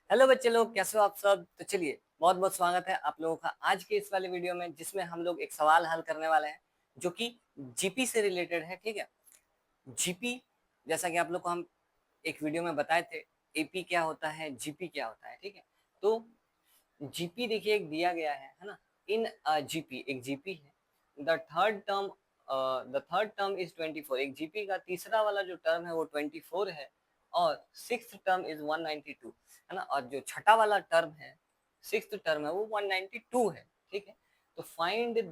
Hello बच्चे लोग, कैसे हो आप सब। तो चलिए, बहुत बहुत स्वागत है आप लोगों का आज के इस वाले वीडियो में, जिसमें हम लोग एक सवाल हल करने वाले हैं जो कि जीपी से रिलेटेड है। ठीक है, जीपी, जैसा कि आप लोग को हम एक वीडियो में बताए थे, एपी क्या होता है, जीपी क्या होता है। ठीक है, तो जीपी देखिए एक दिया गया है ना। इन जीपी, एक जीपी है, द थर्ड टर्म इज 24। एक जीपी का तीसरा वाला जो टर्म है वो 24 है, और सिक्स्थ टर्म इज 192 है ना। और जो छठा वाला टर्म है, सिक्स्थ टर्म है, वो 192 है। ठीक है, तो फाइंड द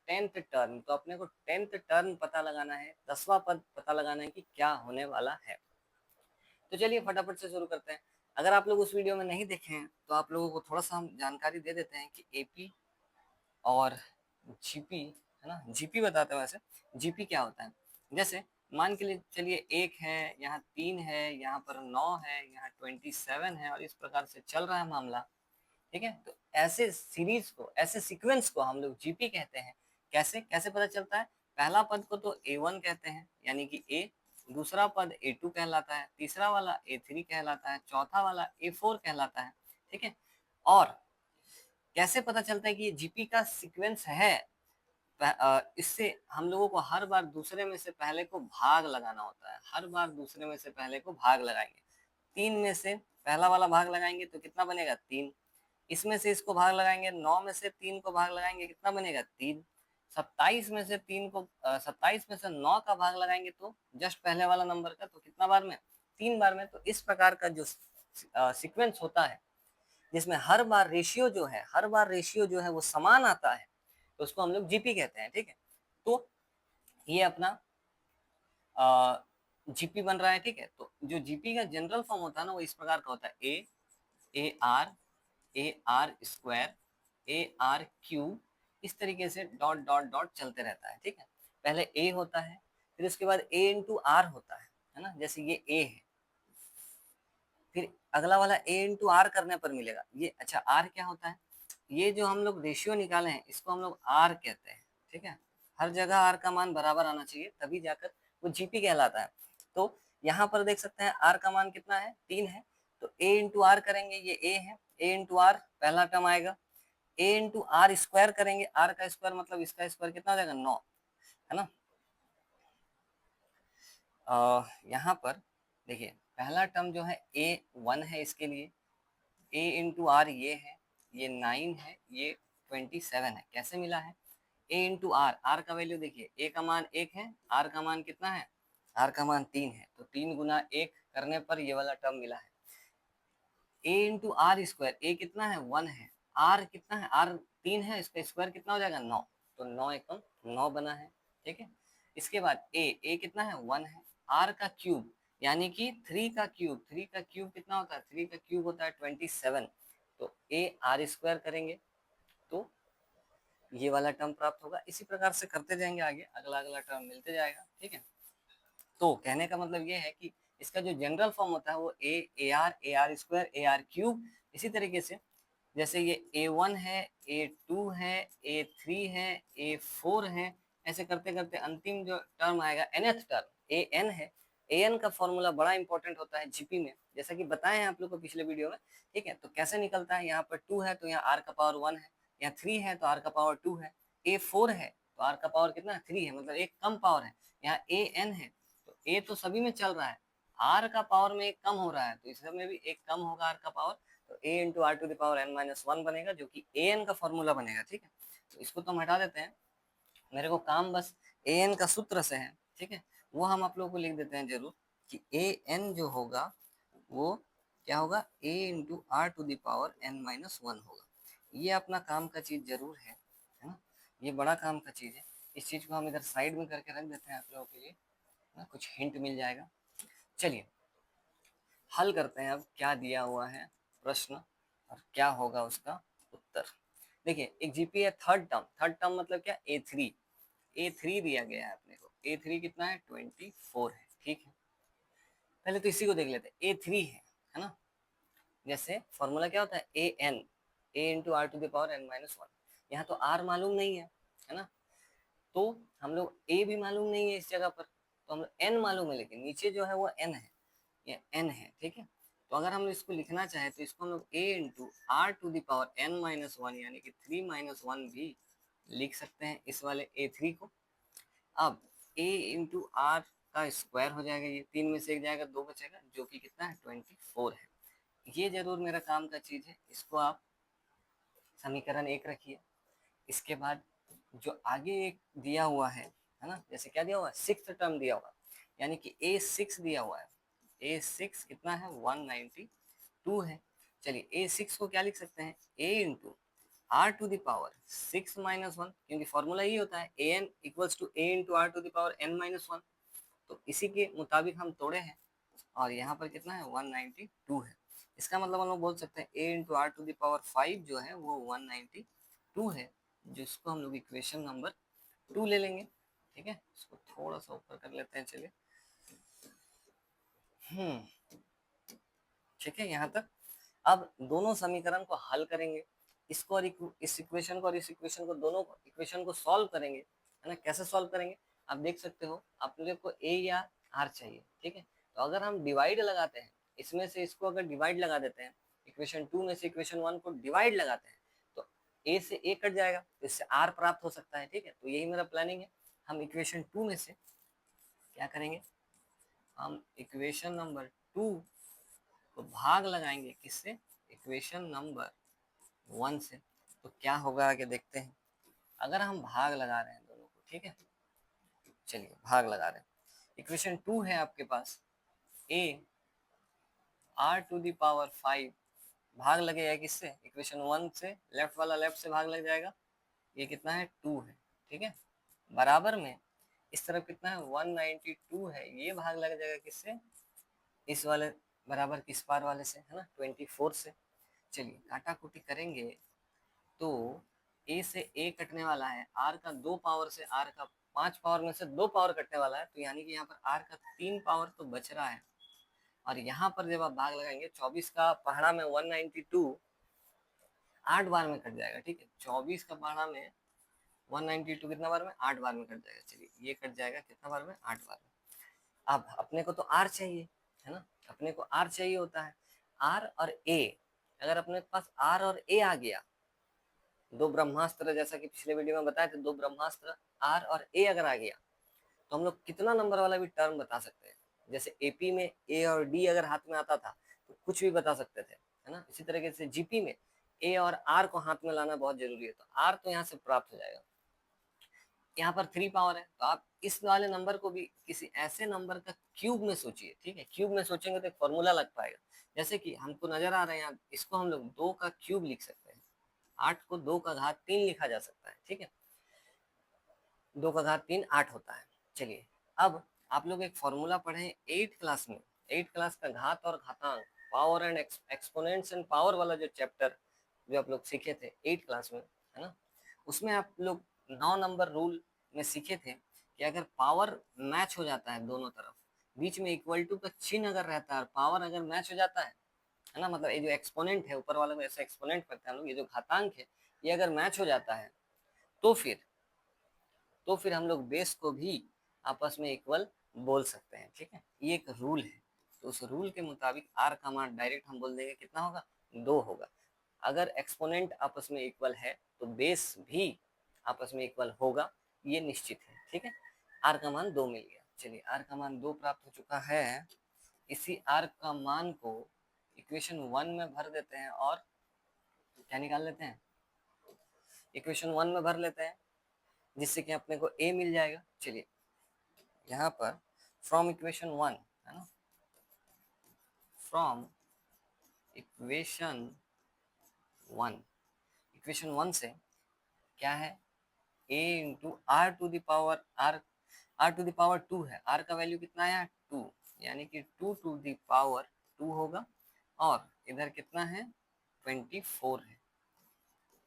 10th टर्म। तो अपने को 10th टर्म पता लगाना है, 10वां पद पता लगाना है कि क्या होने वाला है। तो चलिए फटाफट से शुरू करते हैं। अगर आप लोग उस वीडियो में नहीं देखे हैं तो आप लोगों को थोड़ा सा हम जानकारी दे देते हैं कि एपी और जीपी, है ना, जीपी बताते हैं वैसे जीपी क्या होता है। जैसे मान के लिए चलिए, एक है, यहाँ 3 है, यहाँ पर 9 है, यहाँ 27 है, और इस प्रकार से चल रहा है मामला। ठीक है, तो ऐसे सीरीज को, ऐसे सीक्वेंस को हम लोग जीपी कहते हैं। कैसे कैसे पता चलता है? पहला पद को तो A1 कहते हैं, यानी कि ए। दूसरा पद A2 कहलाता है, तीसरा वाला A3 कहलाता है, चौथा वाला A4 कहलाता है। ठीक है, और कैसे पता चलता है कि ये जीपी का सीक्वेंस है? इससे हम लोगों को हर बार दूसरे में से पहले को भाग लगाना होता है। हर बार दूसरे में से पहले को भाग लगाएंगे। 3 में से पहला वाला भाग लगाएंगे तो कितना बनेगा? 3। इसमें से इसको भाग लगाएंगे, 9 में से 3 को भाग लगाएंगे, कितना बनेगा? 3। 27 में से 3 को 27 में से 9 का भाग लगाएंगे तो जस्ट पहले वाला नंबर का, तो कितना बार में? 3 बार में। तो इस प्रकार का जो सीक्वेंस होता है, जिसमें हर बार रेशियो जो है, हर बार रेशियो जो है वो समान आता है, तो उसको हम लोग जीपी कहते हैं। ठीक है, तो ये अपना जीपी बन रहा है। ठीक है, तो जो जीपी का जनरल फॉर्म होता है ना, वो इस प्रकार का होता है: A R square, A R cube, इस तरीके से डॉट डॉट डॉट चलते रहता है। ठीक है, पहले ए होता है, फिर उसके बाद ए इंटू आर होता है ना। जैसे ये ए है, फिर अगला वाला ए इंटू आर करने पर मिलेगा ये। अच्छा, आर क्या होता है? ये जो हम लोग रेशियो निकाले हैं, इसको हम लोग आर कहते हैं। ठीक है, हर जगह आर का मान बराबर आना चाहिए, तभी जाकर वो जीपी कहलाता है। तो यहाँ पर देख सकते हैं आर का मान कितना है? 3 है। तो ए इंटू आर करेंगे, ये ए है, ए इंटू आर पहला टर्म आएगा। ए इंटू आर स्क्वायर करेंगे, आर का स्क्वायर मतलब इसका स्क्वायर, कितना हो जाएगा? 9, है ना। यहाँ पर देखिए, पहला टर्म जो है A1 है, इसके लिए ए इंटू आर ये है, ये 9 है, ये 27 है। कैसे मिला है? ए इंटू आर, आर का वैल्यू देखिए, ए का मान 1 है, आर का मान कितना है? आर का मान 3 है, तो 3 गुना 1 करने पर ये वाला टर्म मिला है। ए इंटू आर स्क्वायर, ए कितना है? 1 है, आर कितना है? आर 3 है, इसका स्क्वायर कितना हो जाएगा? 9। तो 9 एकम 9 बना है। ठीक है, इसके बाद ए कितना है? 1 है, आर का क्यूब यानी कि 3 का क्यूब, 3 का क्यूब कितना होता है? 3 का क्यूब होता है 27। तो ए आर स्क्वायर करेंगे तो ये वाला टर्म प्राप्त होगा। इसी प्रकार से करते जाएंगे आगे, अगला अगला टर्म मिलते जाएगा। ठीक है, तो कहने का मतलब ये है कि इसका जो जनरल फॉर्म होता है वो A R square, A R cube. इसी तरीके से जैसे ये A1 है, A2 है, A3 है, A4 है, ऐसे करते करते अंतिम जो टर्म आएगा, nth टर्म an है। an का फॉर्मूला बड़ा इंपॉर्टेंट होता है जीपी में, जैसा कि बताए हैं आप लोग को पिछले वीडियो में। ठीक है, तो कैसे निकलता है? यहाँ पर 2 है तो यहाँ r का पावर 1 है, यहाँ 3 है तो r का पावर 2 है, A4 है तो r का पावर कितना है? 3 है, मतलब एक कम पावर है। यहाँ an है तो a तो सभी में चल रहा है, r का पावर में एक कम हो रहा है, तो इस में भी एक कम होगा r का पावर। तो a into r to the power n minus 1 बनेगा, जो कि an का फॉर्मूला बनेगा। ठीक है, तो इसको तो हम हटा देते हैं, मेरे को काम बस an का सूत्र से है। ठीक है, वो हम आप लोगों को लिख देते हैं जरूर, कि an जो होगा वो क्या होगा? a into r to the power n minus 1 होगा। ये अपना काम का चीज जरूर है ना, ये बड़ा काम का चीज है। इस चीज को हम इधर साइड में करके रख देते हैं आप लोगों के लिए ना, कुछ हिंट मिल जाएगा। चलिए हल करते हैं अब क्या दिया हुआ है प्रश्न, और क्या होगा उसका उत्तर। देखिए, एक जीपी है थर्ड टर्म, थर्ड टर्म मतलब क्या? A3, A3 दिया गया है अपने को। A3 कितना है? 24 है। ठीक है, पहले तो इसी को देख लेते हैं। A3 है ना। जैसे फॉर्मूला क्या होता है? an, a into r to the power n minus 1। यहाँ तो r मालूम नहीं है ना, तो हम लोग a भी मालूम नहीं है इस जगह पर, तो हम लोग n मालूम है, लेकिन नीचे जो है वो n है, ये n है। ठीक है, तो अगर हम इसको लिखना चाहे तो इसको हम लोग a into r to the power n minus one यानी कि 3 माइनस वन भी लिख सकते हैं इस वाले a3 को। अब a इंटू आर का स्क्वायर हो जाएगा, ये 3 में से 1 जाएगा 2 बचेगा, जो कि कितना है 24 है। ये जरूर मेरा काम का चीज है, इसको आप समीकरण 1 रखिए। इसके बाद जो आगे एक दिया हुआ है ना, जैसे क्या दिया हुआ है 6th टर्म दिया हुआ, यानी कि a6 दिया हुआ है, a6 कितना है 192 है। चलिए a6 को क्या लिख सकते हैं, a into r to the power 6 minus one, क्योंकि फॉर्मूला ये होता है an equals to a into r to the power n minus one, तो इसी के मुताबिक हम तोड़े हैं और यहाँ पर कितना है 192 है। इसका मतलब हम लोग बोल सकते हैं a into r to the power 5 जो है वो 192 है, जिसको हम लोग इक्वेशन नंबर 2 ले लेंगे। ठीक है, इसको थोड़ा सा ऊपर कर लेते हैं, चलिए। ठीक है, यहाँ तक। अब दोनों समीकरण को हल करेंगे, इसको और इस इक्वेशन को और इस इक्वेशन को, दोनों इक्वेशन को सॉल्व करेंगे, है ना। कैसे सॉल्व करेंगे आप देख सकते हो, आप लोगों को a या r चाहिए। ठीक है, तो अगर हम डिवाइड लगाते हैं, इसमें से इसको अगर डिवाइड लगा देते हैं, इक्वेशन 2 में से इक्वेशन 1 को डिवाइड लगाते हैं तो a से a कट जाएगा, तो इससे r प्राप्त हो सकता है। ठीक है, तो यही मेरा प्लानिंग है। हम इक्वेशन 2 में से क्या करेंगे, हम इक्वेशन नंबर 2 को भाग लगाएंगे किससे, इक्वेशन नंबर 1 से। तो क्या होगा आगे देखते हैं। अगर हम भाग लगा रहे हैं दोनों को, ठीक है, चलिए भाग लगा रहे हैं। इक्वेशन 2 है आपके पास, a r to the power 5 भाग लगेगा किससे, इक्वेशन 1 से, लेफ्ट वाला लेफ्ट से भाग लग जाएगा, ये कितना है 2 है। ठीक है, बराबर में इस तरफ कितना है 192 है, ये भाग लग जाएगा किससे, इस वाले बराबर किस पार वाले से, है ना 24 से। चलिए काटा कुटी करेंगे तो a से a कटने वाला है, r का 2 पावर से r का 5 पावर में से 2 पावर कटने वाला है, तो यानी कि यहाँ पर r का 3 पावर तो बच रहा है। और यहाँ पर जब आप भाग लगाएंगे 24 का पहाड़ा में 192 8 बार में कट जाएगा। ठीक है, 24 का पहाड़ा में 192 कितना बार में, 8 बार में कट जाएगा। चलिए ये कट जाएगा कितना बार में, 8 बार में। अब अपने को तो r चाहिए, है ना, अपने को r चाहिए होता है। r और a, अगर अपने पास r और a आ गया, दो ब्रह्मास्त्र, जैसा कि पिछले वीडियो में बताए थे, दो ब्रह्मास्त्र r और a अगर आ गया तो हम लोग कितना नंबर वाला भी टर्म बता सकते हैं। जैसे एपी में a और d अगर हाथ में आता था तो कुछ भी बता सकते थे, है ना। इसी तरीके से जीपी में a और r को हाथ में लाना बहुत जरूरी है, तो r तो यहाँ से प्राप्त हो जाएगा। यहाँ पर 3 पावर है, तो आप इस वाले नंबर को भी किसी ऐसे नंबर का क्यूब में सोचिए। ठीक है, क्यूब में सोचेंगे तो एक फॉर्मूला लग पाएगा। जैसे कि हमको नजर आ रहे हैं, इसको हम लोग 2 का क्यूब लिख सकते हैं, 8 को 2 का घात 3 लिखा जा सकता है। ठीक है, 2 का घात 3 8 होता है। चलिए अब आप लोग एक फॉर्मूला पढ़े 8th क्लास में, 8th क्लास का घात और घातांक, power and exponents and power वाला जो चैप्टर जो आप लोग सीखे थे 8th क्लास में, है ना, उसमें आप लोग 9 नंबर रूल में सीखे थे कि अगर पावर मैच हो जाता है दोनों तरफ, बीच में इक्वल टू का चिन्ह अगर रहता है और पावर अगर मैच हो जाता है ना, मतलब ये जो एक्सपोनेंट है ऊपर वाला में ऐसा एक्सपोनेंट करते हैं हम लोग, ये जो घातांक है ये अगर मैच हो जाता है तो फिर हम लोग बेस को भी आपस में इक्वल बोल सकते हैं। ठीक है, ये एक रूल है। तो उस रूल के मुताबिक आर का मान डायरेक्ट हम बोल देंगे कितना होगा, 2 होगा। अगर एक्सपोनेंट आपस में इक्वल है तो बेस भी आपस में इक्वल होगा, ये निश्चित है। ठीक है, आर का मान 2 मिल गया। चलिए आर का मान 2 प्राप्त हो चुका है। इसी आर का मान को इक्वेशन 1 में भर देते हैं और क्या निकाल लेते हैं, इक्वेशन 1 में भर लेते हैं, जिससे कि अपने को a मिल जाएगा। चलिए यहाँ पर फ्रॉम इक्वेशन 1, है ना, फ्रॉम इक्वेशन 1, इक्वेशन 1 से क्या है, a into r to the power r to the power 2 है, r का वैल्यू कितना है 2, यानी कि 2 टू दावर 2 होगा, और इधर कितना है 24 है,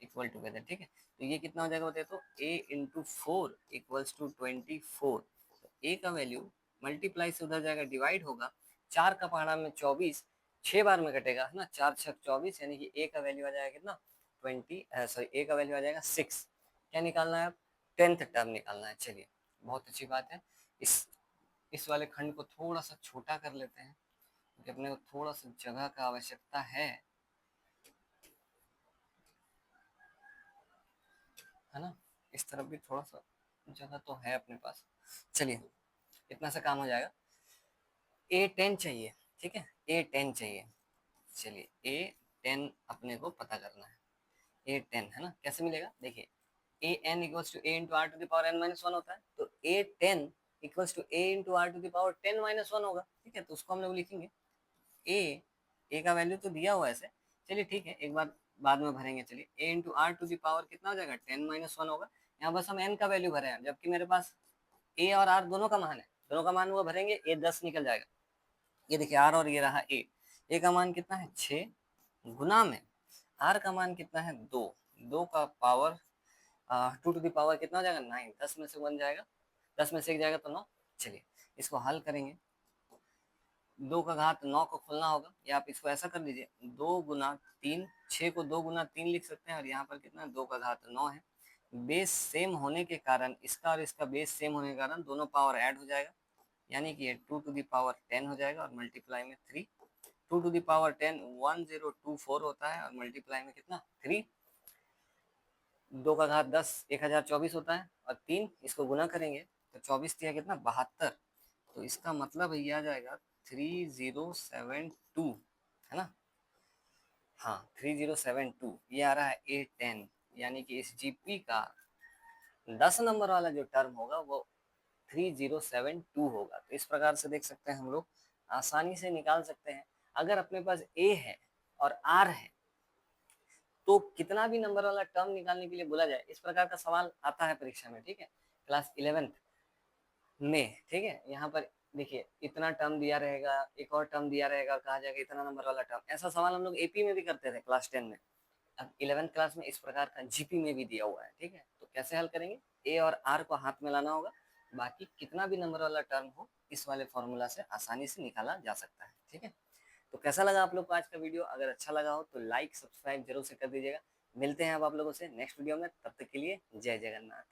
इक्वल टूगेदर। ठीक है, तो ये कितना हो जाएगा बताइए, तो a इंटू 4 इक्वल्स टू 24। तो a का वैल्यू मल्टीप्लाई से उधर जाएगा, डिवाइड होगा, 4 का पहाड़ा में 24 6 बार में कटेगा, है ना, 4 6 24, यानी कि a का वैल्यू आ जाएगा कितना 20, a का वैल्यू आ जाएगा 6। क्या निकालना है, 10th टर्म निकालना है। चलिए बहुत अच्छी बात है। इस वाले खंड को थोड़ा सा छोटा कर लेते हैं, क्योंकि अपने को थोड़ा सा जगह का आवश्यकता है ना, इस तरफ भी थोड़ा सा जगह तो है अपने पास। चलिए इतना सा काम हो जाएगा। A10 चाहिए, ठीक है, A10 चाहिए। चलिए A10 अपने को पता करना है। A10 है ना, कैसे मिलेगा, देखिए an equals to a into r to the power n minus one होता है, तो A10 equals to a into r to the power 10 minus one होगा, ठीक है। तो उसको हम लोग लिखेंगे a का वैल्यू तो दिया हुआ है ऐसे, चलिए ठीक है, एक बार बाद में भरेंगे। चलिए a into r to the power कितना हो जाएगा, 10 माइनस वन होगा। यहाँ बस हम n का वैल्यू भरे हैं, जबकि मेरे पास a और r दोनों का मान है, दोनों का मान वो भरेंगे, a 10 निकल जाएगा। ये देखिए r और ये रहा a का मान कितना है 6, गुना में r का मान कितना है 2, 2 का पावर 2 टू द पावर कितना हो जाएगा 9, 10 में से 1 जाएगा, 10 में से 1 जाएगा तो 9। चलिए इसको हल करेंगे, 2 का घात 9 को खोलना होगा, या आप इसको ऐसा कर लीजिए 2 गुना 3, 6 को 2 गुना 3 लिख सकते हैं, और यहाँ पर कितना 2 का घात 9 है। बेस सेम होने के कारण, इसका और इसका बेस सेम होने के कारण दोनों पावर ऐड हो जाएगा, यानी कि ये 2 टू द पावर 10 हो जाएगा, और मल्टीप्लाई में 3, 2 टू द पावर 10 1024 होता है, और मल्टीप्लाई में कितना 3, 2 का घात 10 1024 होता है, और 3 इसको गुना करेंगे तो 24 दिया कितना 72, तो इसका मतलब ये आ जाएगा 3072, है ना, हाँ 3072 ये आ रहा है A10, यानी कि इस जीपी का 10 नंबर वाला जो टर्म होगा वो 3072 होगा। तो इस प्रकार से देख सकते हैं हम लोग आसानी से निकाल सकते हैं। अगर अपने पास A है और R है तो कितना भी नंबर वाला टर्म निकालने के लिए बोला जाए, इस प्रकार का सवाल आता है परीक्षा में, ठीक है, क्लास 11th में, ठीक है। यहाँ पर देखिए इतना टर्म दिया रहेगा, एक और टर्म दिया रहेगा, कहा जाएगा इतना नंबर वाला टर्म, ऐसा सवाल हम लोग एपी में भी करते थे क्लास 10 में। अब 11th क्लास में इस प्रकार का जीपी में भी दिया हुआ है, ठीक है। तो कैसे हल करेंगे, ए और आर को हाथ में लाना होगा, बाकी कितना भी नंबर वाला टर्म हो इस वाले फॉर्मूला से आसानी से निकाला जा सकता है, ठीक है। तो कैसा लगा आप लोग को आज का वीडियो, अगर अच्छा लगा हो तो लाइक सब्सक्राइब जरूर से कर दीजिएगा। मिलते हैं अब आप लोगों से नेक्स्ट वीडियो में, तब तक के लिए जय जगन्नाथ।